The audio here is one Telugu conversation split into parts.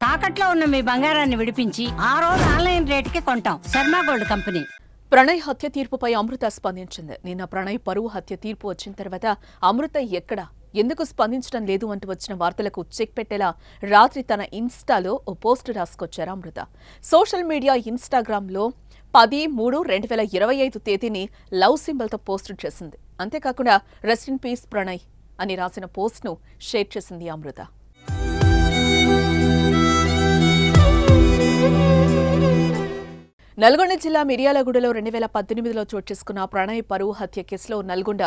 తాకట్లో ఉన్న మీ బంగారాన్ని విడిపించి ఆ రోజు ఆన్లైన్ రేటుకి కొంటాం. Sharma gold company. ప్రణయ్ హత్య తీర్పుపై అమృత స్పందించింది. నిన్న ప్రణయ్ పరువు హత్య తీర్పు వచ్చిన తర్వాత అమృత ఎందుకు స్పందించడం లేదు అంటూ వచ్చిన వార్తలకు చెక్ పెట్టేలా రాత్రి తన ఇన్స్టాలో ఓ పోస్ట్ రాసుకొచ్చారు అమృత. సోషల్ మీడియా ఇన్స్టాగ్రామ్లో 10/3/2025 తేదీని లవ్ సింబల్తో పోస్ట్ చేసింది. అంతేకాకుండా రెస్ట్ ఇన్ పీస్ ప్రణయ్ అని రాసిన పోస్ట్ను షేర్ చేసింది అమృత. నల్గొండ జిల్లా మిర్యాలగూడలో 2018లో చోటు చేసుకున్న ప్రణయ్ పరువు హత్య కేసులో Nalgonda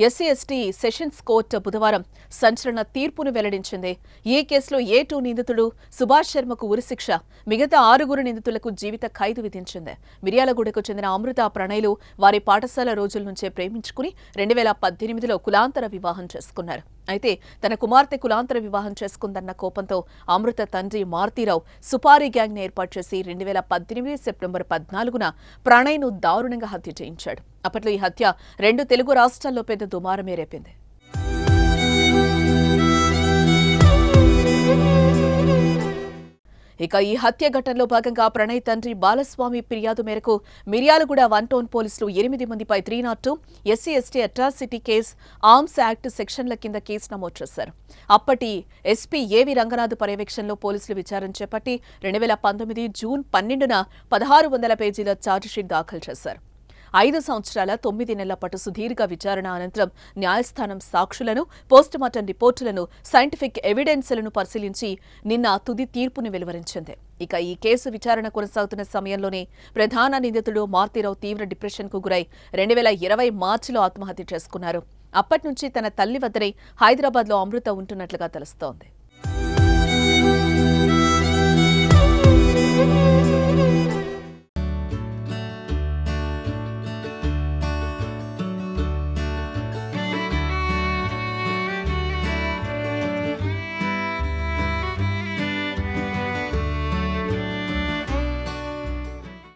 SC ST sessions court బుధవారం సంచలన తీర్పును వెల్లడించింది. ఈ కేసులో A2 నిందితుడు సుభాష్ శర్మకు ఉరిశిక్ష, మిగతా 6 నిందితులకు జీవిత ఖైదు విధించింది. మిర్యాలగూడకు చెందిన అమృత ప్రణయ్లు వారి పాఠశాల రోజుల నుంచే ప్రేమించుకుని 2018లో కులాంతర వివాహం చేసుకున్నారు. అయితే తన కుమార్తె కులాంతర వివాహం చేసుకుందన్న కోపంతో అమృత తండ్రి మారుతీరావు సుపారీ గ్యాంగ్ ను ఏర్పాటు చేసి 2018 సెప్టెంబర్ 14న ప్రణయ్ను దారుణంగా హత్య చేయించాడు. అప్పట్లో ఈ హత్య 2 తెలుగు రాష్ట్రాల్లో పెద్ద దుమారమే రేపింది. ఇక ఈ హత్య ఘటనలో భాగంగా ప్రణయ్ తండ్రి బాలస్వామి ఫిర్యాదు మేరకు మిర్యాలగూడ 1 టౌన్ పోలీసులు 8 మందిపై 302 SC ST atrocity case, arms act సెక్షన్ల కింద కేసు నమోదు చేశారు. అప్పటి ఎస్పీ ఏవి రంగనాథ్ పర్యవేక్షణలో పోలీసులు విచారణ చేపట్టి 2019 జూన్ 12న 1600 పేజీల ఛార్జిషీట్ దాఖలు చేశారు. 5 సంవత్సరాల 9 నెలల పాటు సుదీర్ఘ విచారణ అనంతరం న్యాయస్థానం సాక్షులను, పోస్టుమార్టం రిపోర్టులను, సైంటిఫిక్ ఎవిడెన్స్లను పరిశీలించి నిన్న తుది తీర్పును వెలువరించింది. ఇక ఈ కేసు విచారణ కొనసాగుతున్న సమయంలోనే ప్రధాన నిందితుడు మారుతీరావు తీవ్ర డిప్రెషన్కు గురై 2020 మార్చిలో ఆత్మహత్య చేసుకున్నారు. అప్పటి నుంచి తన తల్లి వద్దనే హైదరాబాద్లో అమృత ఉంటున్నట్లుగా తెలుస్తోంది.